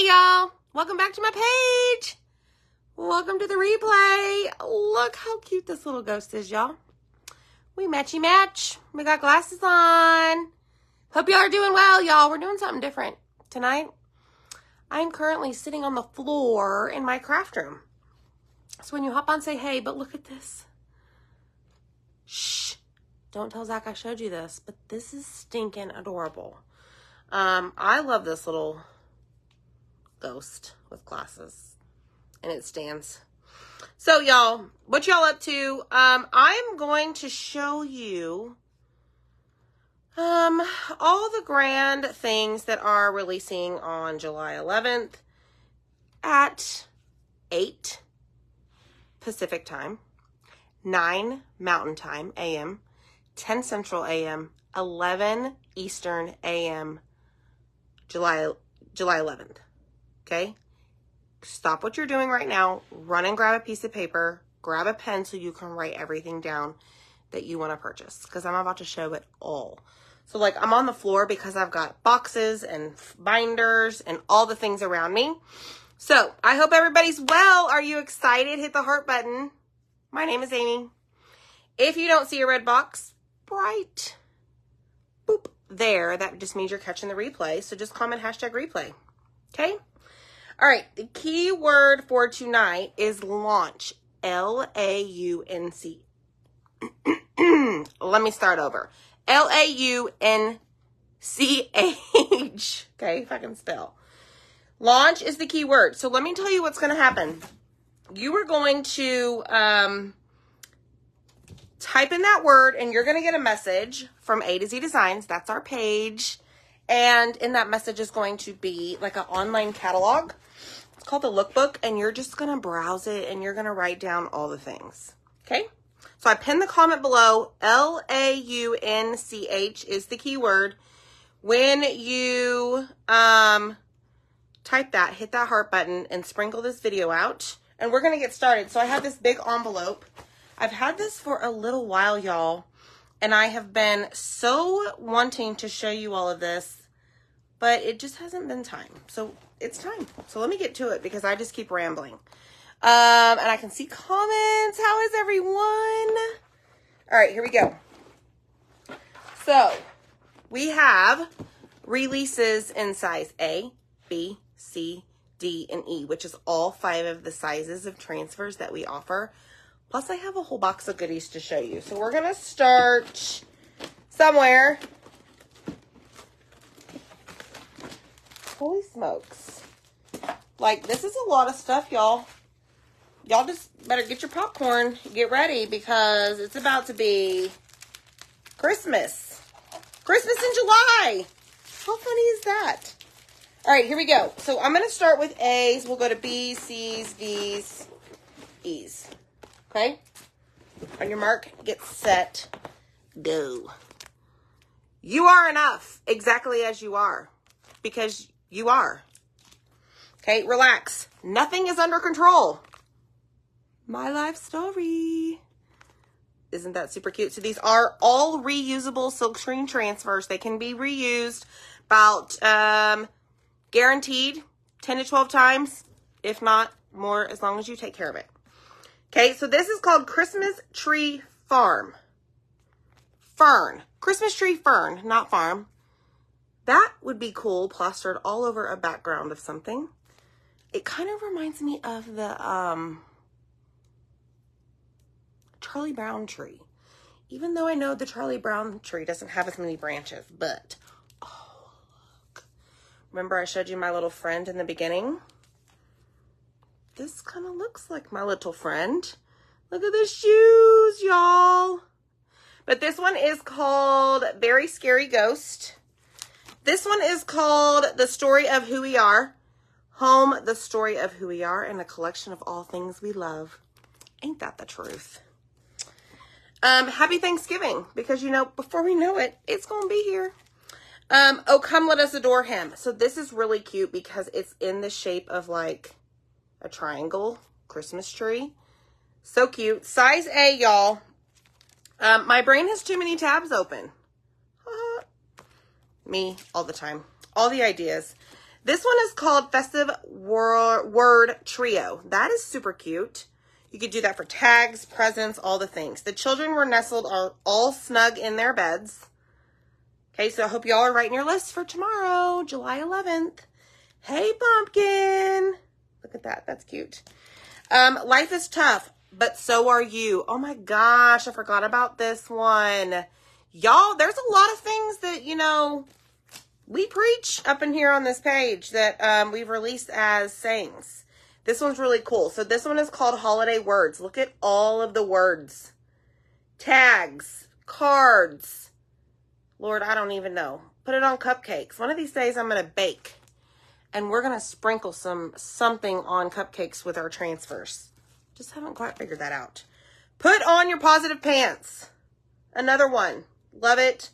y'all. Welcome back to my page. Welcome to the replay. Look how cute this little ghost is, y'all. We matchy match. We got glasses on. Hope y'all are doing well, y'all. We're doing something different tonight. I'm currently sitting on the floor in my craft room. So when you hop on, say hey, but look at this. Shh. Don't tell Zach I showed you this, but this is stinking adorable. I love this little ghost with glasses, and it stands. So y'all, what y'all up to? I'm going to show you all the grand things that are releasing on July 11th at 8 Pacific time, 9 Mountain time AM, 10 Central AM, 11 Eastern AM, July 11th. Okay? Stop what you're doing right now. Run and grab a piece of paper. Grab a pen so you can write everything down that you want to purchase, because I'm about to show it all. So like, I'm on the floor because I've got boxes and binders and all the things around me. So I hope everybody's well. Are you excited? Hit the heart button. My name is Amy. If you don't see a red box, bright, boop, there, that just means you're catching the replay. So just comment hashtag replay. Okay? All right. The key word for tonight is launch. L-A-U-N-C. Let me start over. L-A-U-N-C-H. Okay, if I can spell. Launch is the key word. So let me tell you what's going to happen. You are going to type in that word, and you're going to get a message from A to Z Designs. That's our page. And in that message is going to be like an online catalog. It's called the Lookbook, and you're just going to browse it, and you're going to write down all the things. Okay? So I pinned the comment below. L-A-U-N-C-H is the keyword. When you type that, hit that heart button, and sprinkle this video out. And we're going to get started. So I have this big envelope. I've had this for a little while, y'all. And I have been so wanting to show you all of this, but it just hasn't been time. So it's time. So let me get to it because I just keep rambling. And I can see comments. How is everyone? All right, here we go. So we have releases in size A, B, C, D, and E, which is all 5 of the sizes of transfers that we offer. Plus, I have a whole box of goodies to show you. So we're going to start somewhere. Holy smokes. Like, this is a lot of stuff, y'all. Y'all just better get your popcorn, get ready, because it's about to be Christmas. Christmas in July. How funny is that? All right, here we go. So I'm going to start with A's. We'll go to B's, C's, D's, E's. Okay? On your mark, get set, go. You are enough exactly as you are, because you are. Okay, relax. Nothing is under control. My life story. Isn't that super cute? So these are all reusable silkscreen transfers. They can be reused about guaranteed 10 to 12 times, if not more, as long as you take care of it. Okay, so this is called Christmas Tree Fern. Christmas tree fern, not farm. That would be cool, plastered all over a background of something. It kind of reminds me of the Charlie Brown tree. Even though I know the Charlie Brown tree doesn't have as many branches, but, oh, look. Remember I showed you my little friend in the beginning? This kind of looks like my little friend. Look at the shoes, y'all. But this one is called Very Scary Ghost. This one is called The Story of Who We Are. Home, The Story of Who We Are, and a collection of all things we love. Ain't that the truth? Happy Thanksgiving, because, you know, before we know it, it's going to be here. Oh, Come Let Us Adore Him. So this is really cute because it's in the shape of like a triangle Christmas tree. So cute. Size A, y'all. My brain has too many tabs open. Me, all the time. All the ideas. This one is called Festive Word Trio. That is super cute. You could do that for tags, presents, all the things. The children were nestled all snug in their beds. Okay, so I hope y'all are writing your list for tomorrow, July 11th. Hey, pumpkin. Look at that. That's cute. Life is tough, but so are you. Oh my gosh, I forgot about this one. Y'all, there's a lot of things that, you know, we preach up in here on this page that we've released as sayings. This one's really cool. So this one is called Holiday Words. Look at all of the words. Tags, cards. Lord, I don't even know. Put it on cupcakes. One of these days I'm going to bake. And we're going to sprinkle something on cupcakes with our transfers. Just haven't quite figured that out. Put on your positive pants. Another one. Love it.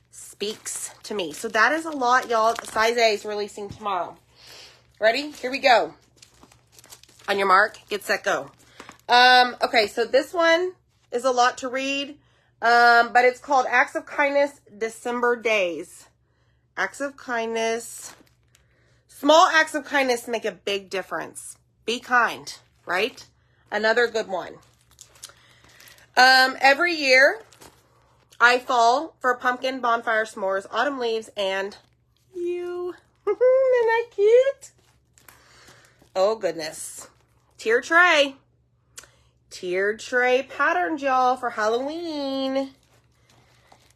Speaks to me. So that is a lot, y'all. Size A is releasing tomorrow. Ready? Here we go. On your mark, get set, go. Okay, so this one is a lot to read, but it's called Acts of Kindness, December Days. Acts of kindness. Small acts of kindness make a big difference. Be kind, right? Another good one. Every year, I fall for pumpkin, bonfire, s'mores, autumn leaves, and you. Isn't that cute? Oh, goodness. Tiered tray. Tiered tray patterns, y'all, for Halloween.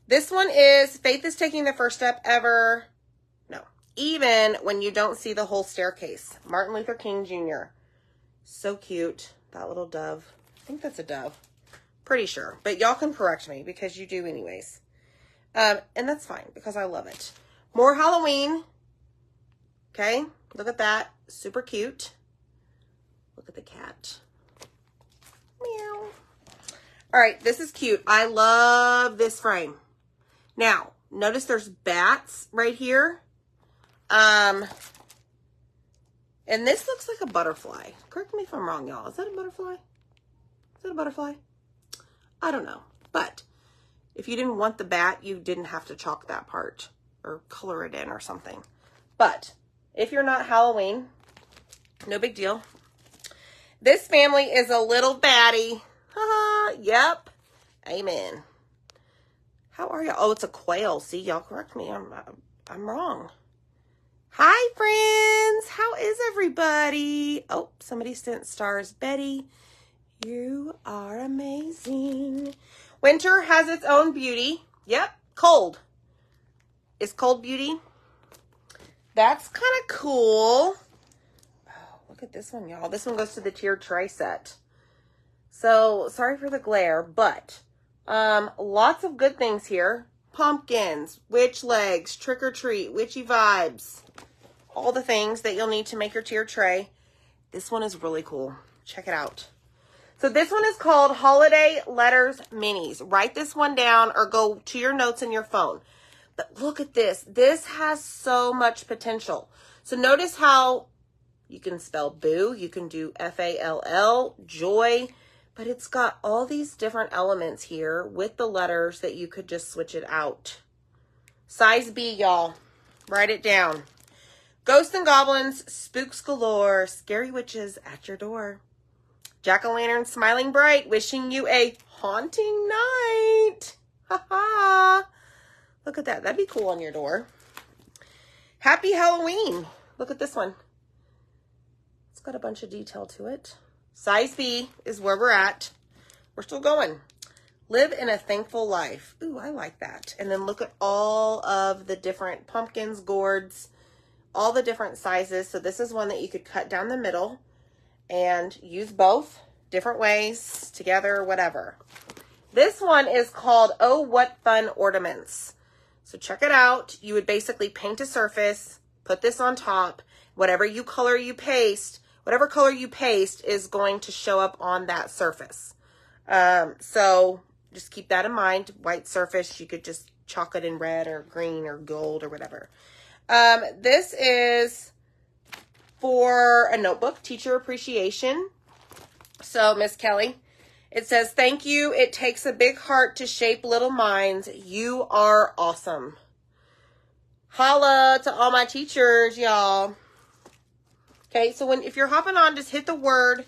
This one is Faith is taking the first step ever. No. Even when you don't see the whole staircase. Martin Luther King Jr. So cute. That little dove. I think that's a dove. Pretty sure. But y'all can correct me because you do anyways. And that's fine because I love it. More Halloween. Okay. Look at that. Super cute. Look at the cat. Meow. All right. This is cute. I love this frame. Now, notice there's bats right here. And this looks like a butterfly. Correct me if I'm wrong, y'all. Is that a butterfly? Is that a butterfly? I don't know. But if you didn't want the bat, you didn't have to chalk that part or color it in or something. But if you're not Halloween, no big deal. This family is a little batty. Yep. Amen. How are y'all? Oh, it's a quail. See, y'all correct me. I'm wrong. Hi, friends. How is everybody? Oh, somebody sent stars. Betty, you are amazing. Winter has its own beauty. Yep. Cold. Is cold beauty? That's kind of cool. Oh, look at this one, y'all. This one goes to the tiered tray set. So, sorry for the glare, but lots of good things here. Pumpkins, witch legs, trick or treat, witchy vibes. All the things that you'll need to make your tiered tray. This one is really cool. Check it out. So this one is called Holiday Letters Minis. Write this one down or go to your notes in your phone. But look at this. This has so much potential. So notice how you can spell boo. You can do F-A-L-L, joy. But it's got all these different elements here with the letters that you could just switch it out. Size B, y'all. Write it down. Ghosts and goblins, spooks galore, scary witches at your door. Jack-o'-lantern smiling bright, wishing you a haunting night. Ha ha. Look at that. That'd be cool on your door. Happy Halloween. Look at this one. It's got a bunch of detail to it. Size B is where we're at. We're still going. Live in a thankful life. Ooh, I like that. And then look at all of the different pumpkins, gourds, all the different sizes. So this is one that you could cut down the middle and use both different ways, together, whatever. This one is called Oh What Fun Ornaments. So check it out. You would basically paint a surface, put this on top, whatever color you paste is going to show up on that surface. So just keep that in mind. White surface, you could just chalk it in red or green or gold or whatever. This is for a notebook, teacher appreciation. So Miss Kelly, it says, thank you. It takes a big heart to shape little minds. You are awesome. Holla to all my teachers, y'all. Okay, so if you're hopping on, just hit the word,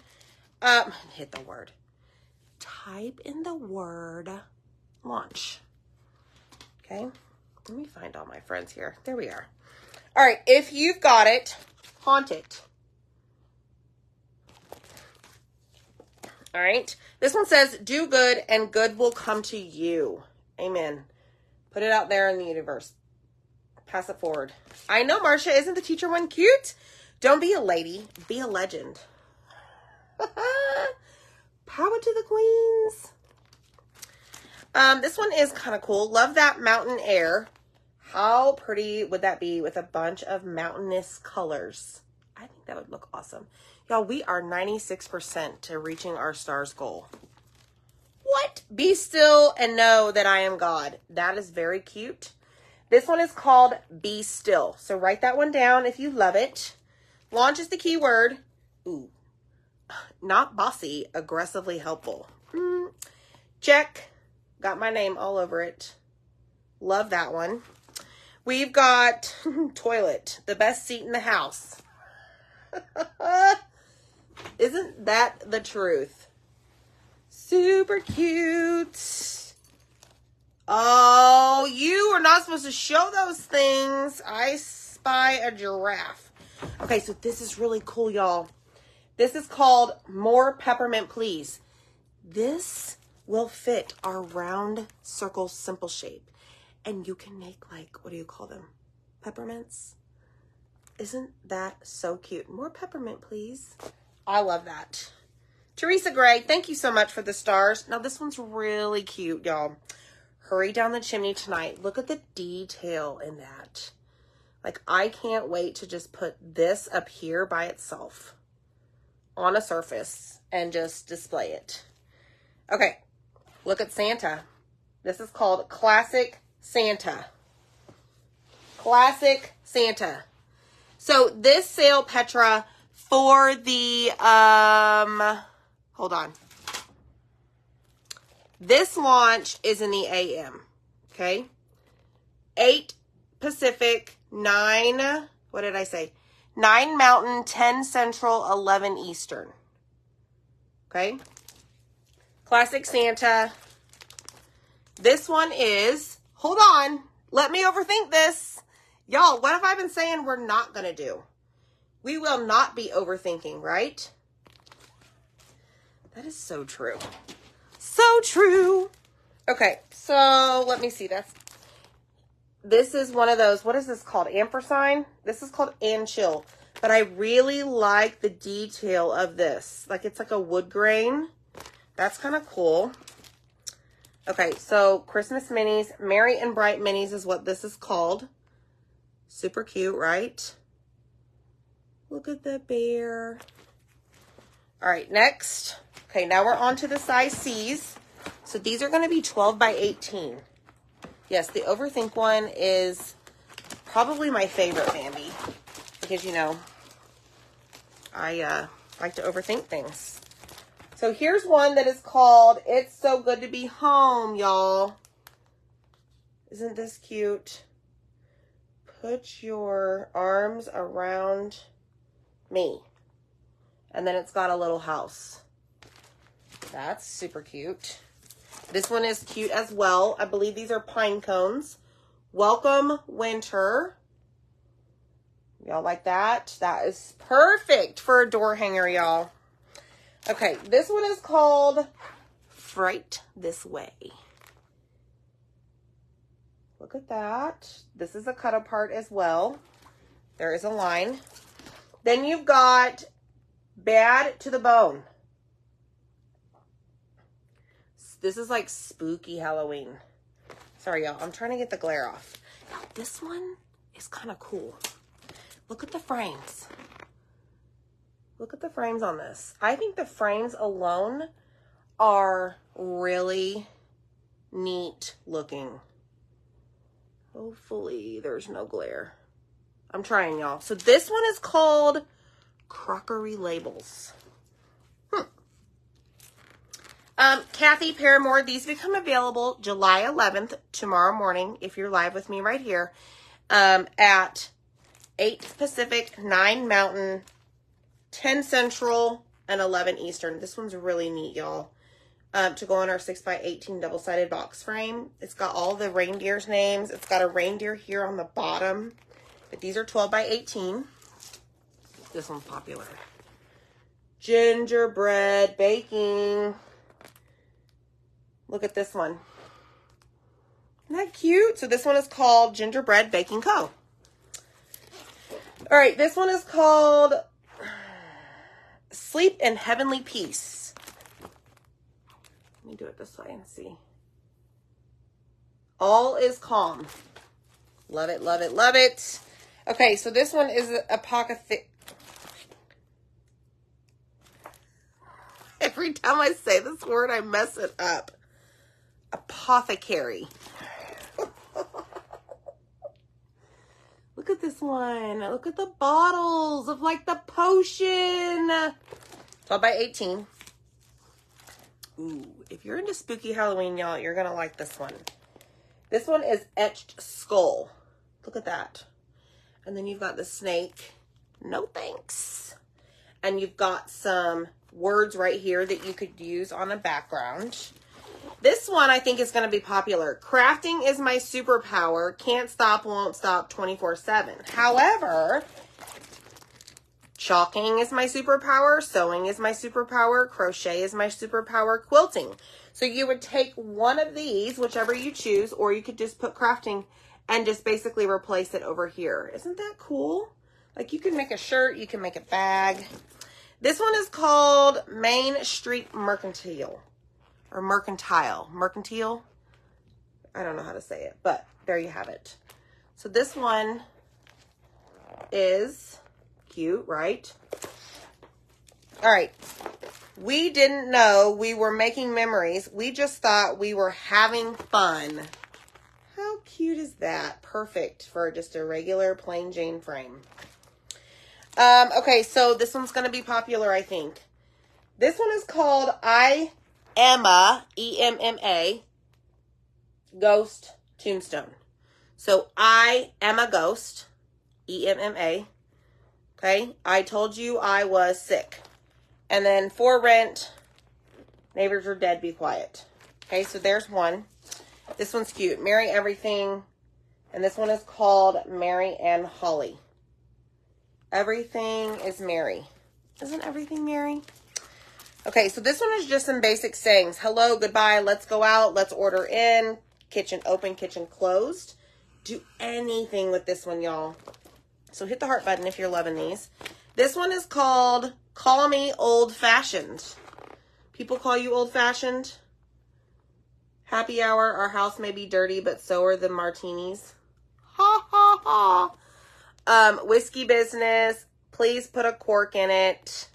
type in the word launch. Okay, let me find all my friends here. There we are. All right, if you've got it, haunt it. All right, this one says, do good and good will come to you. Amen. Put it out there in the universe. Pass it forward. I know, Marcia, isn't the teacher one cute? Don't be a lady, be a legend. Power to the queens. This one is kind of cool. Love that mountain air. How pretty would that be with a bunch of mountainous colors? I think that would look awesome. Y'all, we are 96% to reaching our stars goal. What? Be still and know that I am God. That is very cute. This one is called Be Still. So write that one down if you love it. Launch is the keyword. Ooh. Not bossy, aggressively helpful. Check. Got my name all over it. Love that one. We've got toilet, the best seat in the house. Isn't that the truth? Super cute. Oh, you are not supposed to show those things. I spy a giraffe. Okay, so this is really cool, y'all. This is called More Peppermint, Please. This will fit our round circle simple shape. And you can make, like, what do you call them? Peppermints? Isn't that so cute? More peppermint, please. I love that. Teresa Gray, thank you so much for the stars. Now, this one's really cute, y'all. Hurry down the chimney tonight. Look at the detail in that. Like, I can't wait to just put this up here by itself on a surface and just display it. Okay, look at Santa. This is called Classic Santa. Classic Santa. So this sale, Petra, for the, hold on. This launch is in the AM, okay? 8 Pacific, 9, what did I say? 9 Mountain, 10 Central, 11 Eastern. Okay? Classic Santa. This one is, hold on, let me overthink this. Y'all, what have I been saying we're not going to do? We will not be overthinking, right? That is so true. So true. Okay, so let me see. This is one of those, what is this called? Ampersand? This is called Anchill. But I really like the detail of this. Like, it's like a wood grain. That's kind of cool. Okay, so Christmas minis. Merry and Bright minis is what this is called. Super cute, right? Look at the bear. All right, next. Okay, now we're on to the size C's. So these are going to be 12 by 18. Yes, the Overthink one is probably my favorite, Bambi. Because, you know, I like to overthink things. So here's one that is called It's So Good to Be Home, y'all. Isn't this cute? Put your arms around me. And then it's got a little house. That's super cute. This one is cute as well. I believe these are pine cones. Welcome winter. Y'all like that? That is perfect for a door hanger, y'all. Okay, this one is called Fright This Way. Look at that. This is a cut apart as well. There is a line. Then you've got Bad to the Bone. This is like spooky Halloween. Sorry, y'all. I'm trying to get the glare off. Now, this one is kind of cool. Look at the frames. Look at the frames on this. I think the frames alone are really neat looking. Hopefully there's no glare. I'm trying, y'all. So this one is called Crockery Labels. Kathy Paramore, these become available July 11th, tomorrow morning, if you're live with me right here. at 8 Pacific, 9 Mountain, 10 Central, and 11 Eastern. This one's really neat, y'all. To go on our 6x18 double-sided box frame. It's got all the reindeer's names. It's got a reindeer here on the bottom. But these are 12x18. This one's popular. Gingerbread baking. Look at this one. Isn't that cute? So this one is called Gingerbread Baking Co. All right, this one is called Sleep in Heavenly Peace. Let me do it this way and see. All is calm. Love it, love it, love it. Okay, so this one is apothecary. Every time I say this word, I mess it up. Apothecary. Look at this one. Look at the bottles of like the potion. 12x18. Ooh, if you're into spooky Halloween, y'all, you're going to like this one. This one is Etched Skull. Look at that. And then you've got the snake. No thanks. And you've got some words right here that you could use on a background. This one I think is going to be popular. Crafting is my superpower. Can't stop, won't stop 24/7. However, chalking is my superpower. Sewing is my superpower. Crochet is my superpower. Quilting. So you would take one of these, whichever you choose, or you could just put crafting and just basically replace it over here. Isn't that cool? Like you can make a shirt, you can make a bag. This one is called Main Street Mercantile. Or Mercantile. Mercantile? I don't know how to say it, but there you have it. So this one is cute, right? All right. We didn't know we were making memories. We just thought we were having fun. How cute is that? Perfect for just a regular plain Jane frame. Okay, so this one's going to be popular, I think. This one is called I Emma, E-M-M-A, Ghost Tombstone. So I am a ghost, E-M-M-A. Okay, I told you I was sick. And then for rent, neighbors are dead, be quiet. Okay, so there's one. This one's cute. Merry Everything. And this one is called Mary and Holly. Everything is merry. Isn't everything merry? Okay, so this one is just some basic sayings. Hello, goodbye, let's go out, let's order in. Kitchen open, kitchen closed. Do anything with this one, y'all. So hit the heart button if you're loving these. This one is called Call Me Old Fashioned. People call you old fashioned. Happy hour, our house may be dirty, but so are the martinis. Ha ha ha. Whiskey business. Please put a cork in it.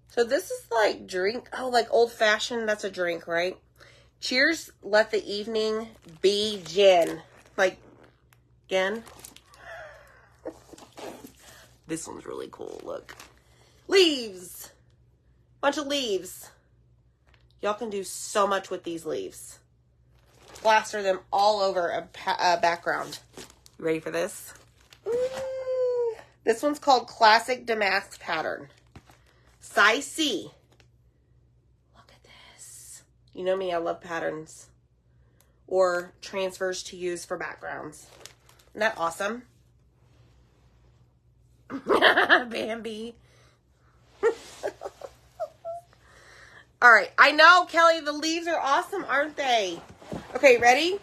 So this is like drink. Oh, like old fashioned. That's a drink, right? Cheers. Let the evening be gin. Like, gin. This one's really cool. Look. Leaves. Bunch of leaves. Y'all can do so much with these leaves. Plaster them all over a background. You ready for this? This one's called Classic Damask Pattern. Size C. Look at this. You know me, I love patterns. Or transfers to use for backgrounds. Isn't that awesome? Bambi. All right. I know, Kelly, the leaves are awesome, aren't they? Okay, ready?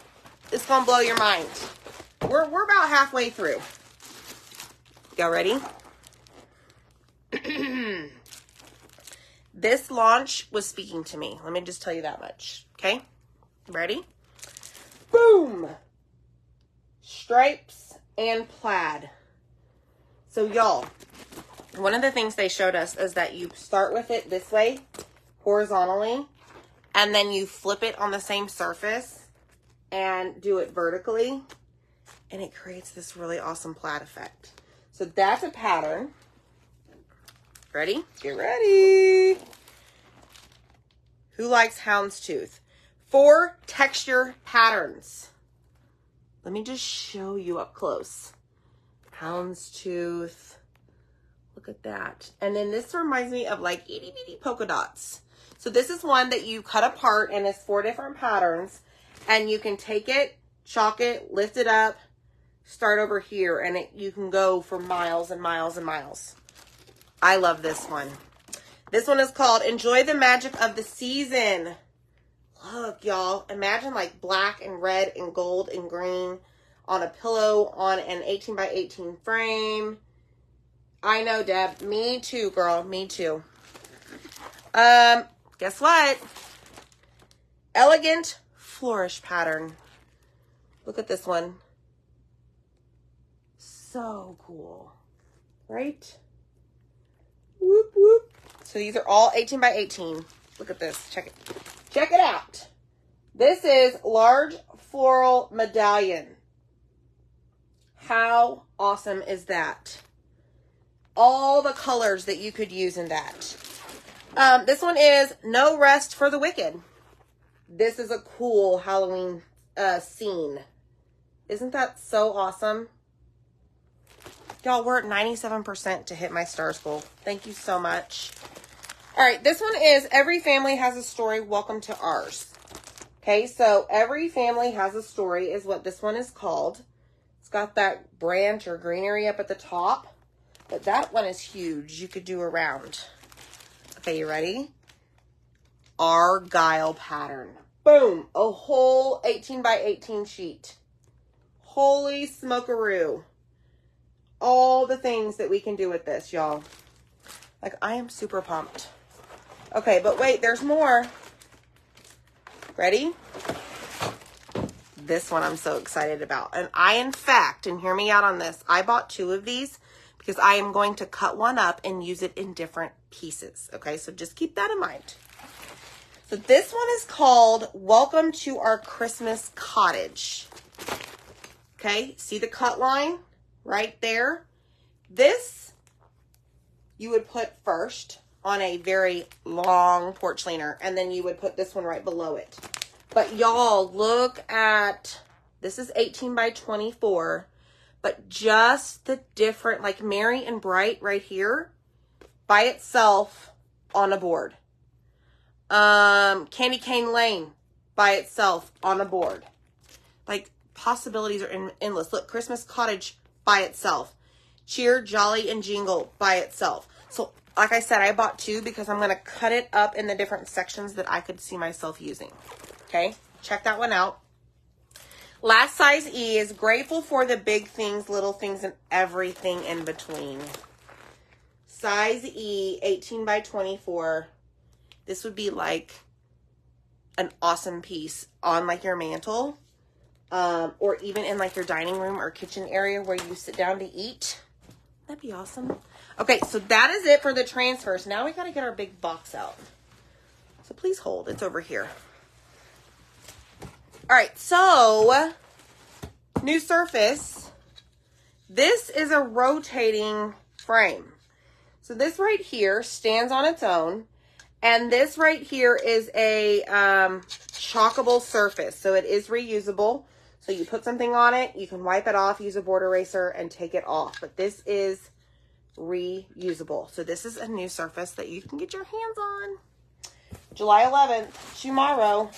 It's going to blow your mind. We're about halfway through. Y'all ready? This launch was speaking to me. Let me just tell you that much. Okay? Ready? Boom! Stripes and plaid. So, y'all, one of the things they showed us is that you start with it this way, horizontally, and then you flip it on the same surface and do it vertically, and it creates this really awesome plaid effect. So that's a pattern. Ready? Get ready. Who likes houndstooth? 4 texture patterns. Let me just show you up close. Houndstooth. Look at that. And then this reminds me of like itty bitty polka dots. So this is one that you cut apart and it's 4 different patterns. And you can take it, chalk it, lift it up, start over here, and you can go for miles and miles and miles. I love this one. This one is called Enjoy the Magic of the Season. Look, y'all. Imagine like black and red and gold and green on a pillow on an 18 by 18 frame. I know, Deb. Me too, girl. Me too. Guess what? Elegant flourish pattern. Look at this one. So cool. Right? Whoop, whoop. So these are all 18 by 18. Look at this. Check it. Check it out. This is large floral medallion. How awesome is that? All the colors that you could use in that. This one is No Rest for the Wicked. This is a cool Halloween scene. Isn't that so awesome? Y'all, we're at 97% to hit my stars goal. Thank you so much. All right, this one is Every Family Has a Story. Welcome to ours. Okay, so Every Family Has a Story is what this one is called. It's got that branch or greenery up at the top, but that one is huge. You could do around. Okay, you ready? Argyle pattern. Boom, a whole 18 by 18 sheet. Holy smokeroo. All the things that we can do with this, y'all. Like, I am super pumped. Okay, but wait, there's more. Ready? This one I'm so excited about. And I, in fact, and hear me out on this, I bought 2 of these because I am going to cut one up and use it in different pieces. Okay, so just keep that in mind. So this one is called Welcome to Our Christmas Cottage. Okay, see the cut line right there? This you would put first on a very long porch leaner, and then you would put this one right below it. But y'all, look at, this is 18 by 24, but just the different, like Merry and Bright right here by itself on a board. Candy Cane Lane by itself on a board. Like, possibilities are endless. Look, Christmas Cottage by itself. Cheer, Jolly, and Jingle by itself. So, like I said, I bought 2 because I'm going to cut it up in the different sections that I could see myself using. Okay, check that one out. Last size E is Grateful for the Big Things, Little Things, and Everything in Between. Size E, 18 by 24. This would be like an awesome piece on like your mantle. Or even in like your dining room or kitchen area where you sit down to eat. That'd be awesome. Okay, so that is it for the transfers. Now we got to get our big box out. So please hold. It's over here. All right, so new surface. This is a rotating frame. So this right here stands on its own. And this right here is a chalkable surface. So it is reusable. So you put something on it, you can wipe it off, use a board eraser, and take it off. But this is reusable. So this is a new surface that you can get your hands on. July 11th, tomorrow.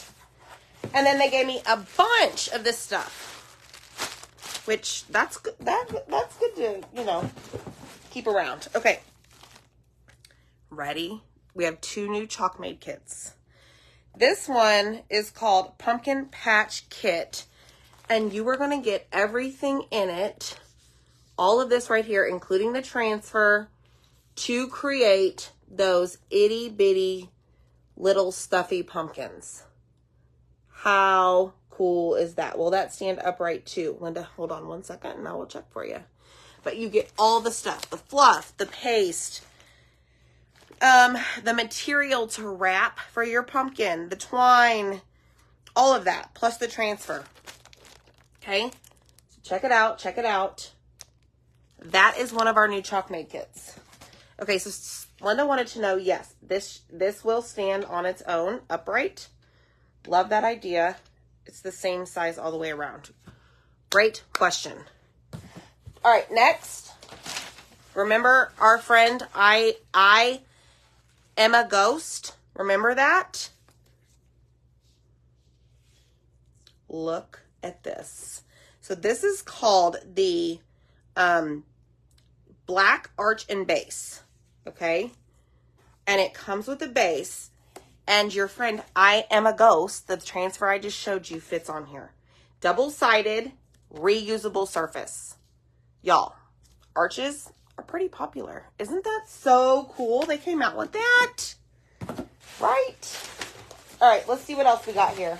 And then they gave me a bunch of this stuff, which that's good. That's good to, you know, keep around. Okay. Ready? We have 2 new Chalkmade kits. This one is called Pumpkin Patch Kit. And you are going to get everything in it, all of this right here, including the transfer, to create those itty bitty little stuffy pumpkins. How cool is that? Will that stand upright too? Linda, hold on one second and I will check for you. But you get all the stuff, the fluff, the paste, the material to wrap for your pumpkin, the twine, all of that, plus the transfer. Okay, so check it out, check it out. That is one of our new Chalkmade kits. Okay, so Linda wanted to know, yes, this will stand on its own, upright. Love that idea. It's the same size all the way around. Great question. All right, next. Remember our friend, I am a ghost. Remember that? Look at this. So this is called the Black Arch and Base. Okay? And it comes with a base. And your friend, I am a ghost, the transfer I just showed you fits on here. Double-sided, reusable surface. Y'all, arches are pretty popular. Isn't that so cool? They came out with that. Right? All right, let's see what else we got here.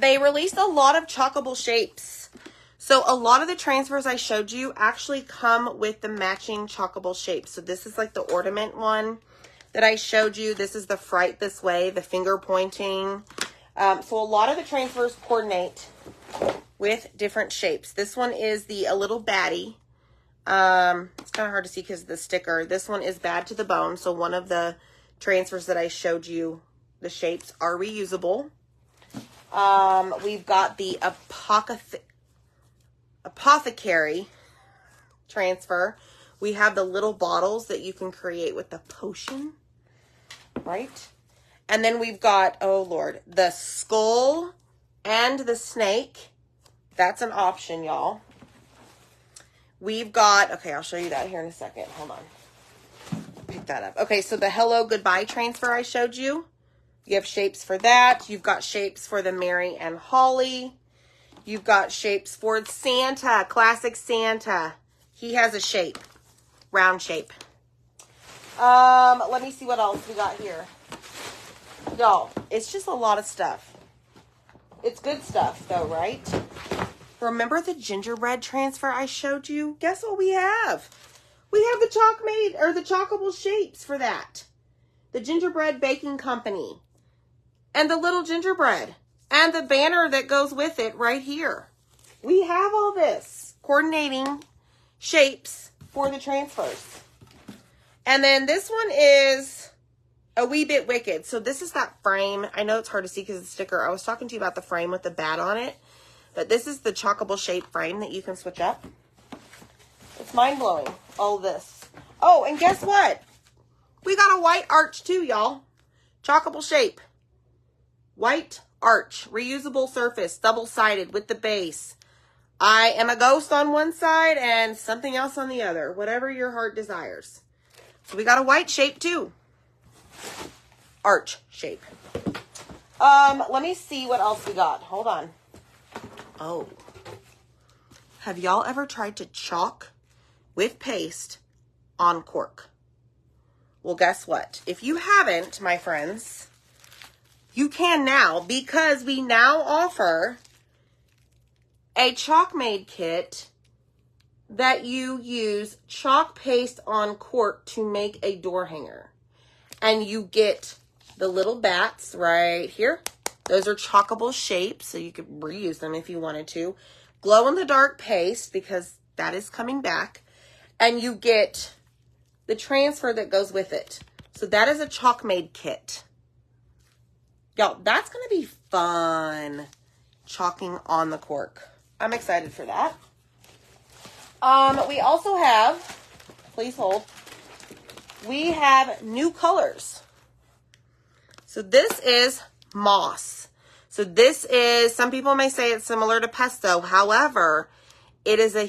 They released a lot of chalkable shapes. So a lot of the transfers I showed you actually come with the matching chalkable shapes. So this is like the ornament one that I showed you. This is the Fright This Way, the finger pointing. So a lot of the transfers coordinate with different shapes. This one is the A Little Baddie. It's kind of hard to see because of the sticker. This one is Bad to the Bone. So one of the transfers that I showed you, the shapes are reusable. We've got the Apothecary transfer. We have the little bottles that you can create with the potion, right? And then we've got, oh Lord, the skull and the snake. That's an option, y'all. We've got, okay, I'll show you that here in a second. Hold on. Pick that up. Okay, so the Hello Goodbye transfer I showed you. You have shapes for that. You've got shapes for the Mary and Holly. You've got shapes for Santa, classic Santa. He has a shape, round shape. Let me see what else we got here. Y'all, it's just a lot of stuff. It's good stuff though, right? Remember the gingerbread transfer I showed you? Guess what we have? We have the Chalkmade, or the chalkable shapes for that. The Gingerbread Baking Company. And the little gingerbread. And the banner that goes with it right here. We have all this coordinating shapes for the transfers. And then this one is A Wee Bit Wicked. So this is that frame. I know it's hard to see because of the sticker. I was talking to you about the frame with the bat on it. But this is the chalkable shape frame that you can switch up. It's mind-blowing, all this. Oh, and guess what? We got a white arch too, y'all. Chalkable shape. White arch. Reusable surface. Double-sided with the base. I am a ghost on one side and something else on the other. Whatever your heart desires. So we got a white shape too. Arch shape. Let me see what else we got. Hold on. Oh. Have y'all ever tried to chalk with paste on cork? Well, guess what? If you haven't, my friends, you can now, because we now offer a Chalkmade kit that you use chalk paste on cork to make a door hanger. And you get the little bats right here. Those are chalkable shapes, so you could reuse them if you wanted to. Glow-in-the-dark paste, because that is coming back. And you get the transfer that goes with it. So that is a Chalkmade kit. Y'all, that's going to be fun, chalking on the cork. I'm excited for that. We also have, please hold, we have new colors. So this is moss. So this is, some people may say it's similar to pesto. However, it is a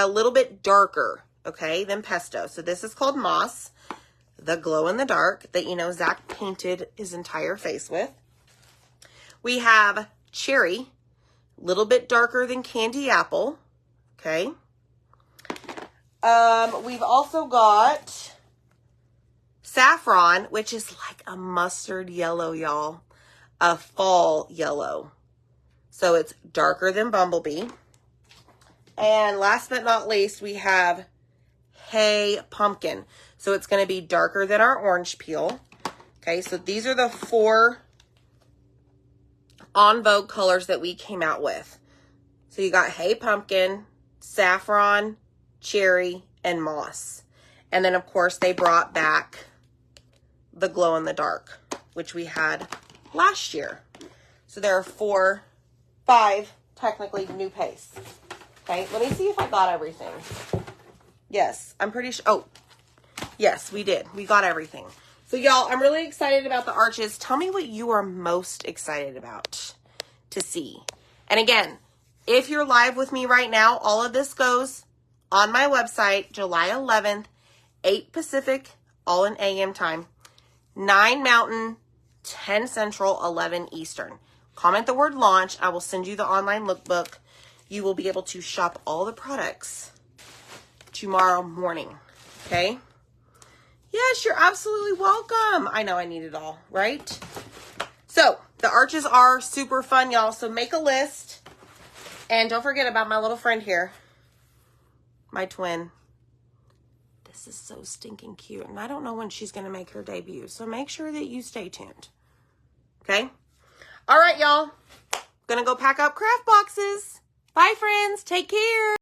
little bit darker, okay, than pesto. So this is called moss, the glow in the dark that, you know, Zach painted his entire face with. We have cherry, a little bit darker than candy apple, okay. We've also got saffron, which is like a mustard yellow, y'all. A fall yellow. So it's darker than Bumblebee. And last but not least, we have Hey Pumpkin. So it's going to be darker than our orange peel. Okay, so these are the 4 on Vogue colors that we came out with. So you got Hey Pumpkin, saffron, cherry, and moss. And then, of course, they brought back the glow in the dark, which we had last year. So there are 5 technically new pace. Okay, let me see if I got everything. Yes, I'm pretty sure. Oh, yes, we did. We got everything. So, y'all, I'm really excited about the arches. Tell me what you are most excited about to see. And again, if you're live with me right now, all of this goes on my website, July 11th, 8 Pacific, all in AM time, 9 Mountain, 10 Central, 11 Eastern. Comment the word launch. I will send you the online lookbook. You will be able to shop all the products tomorrow morning. Okay? Yes, you're absolutely welcome. I know I need it all, right? So, the arches are super fun, y'all. So, make a list. And don't forget about my little friend here. My twin. This is so stinking cute. And I don't know when she's going to make her debut. So, make sure that you stay tuned. Okay? All right, y'all. Gonna go pack up craft boxes. Bye, friends. Take care.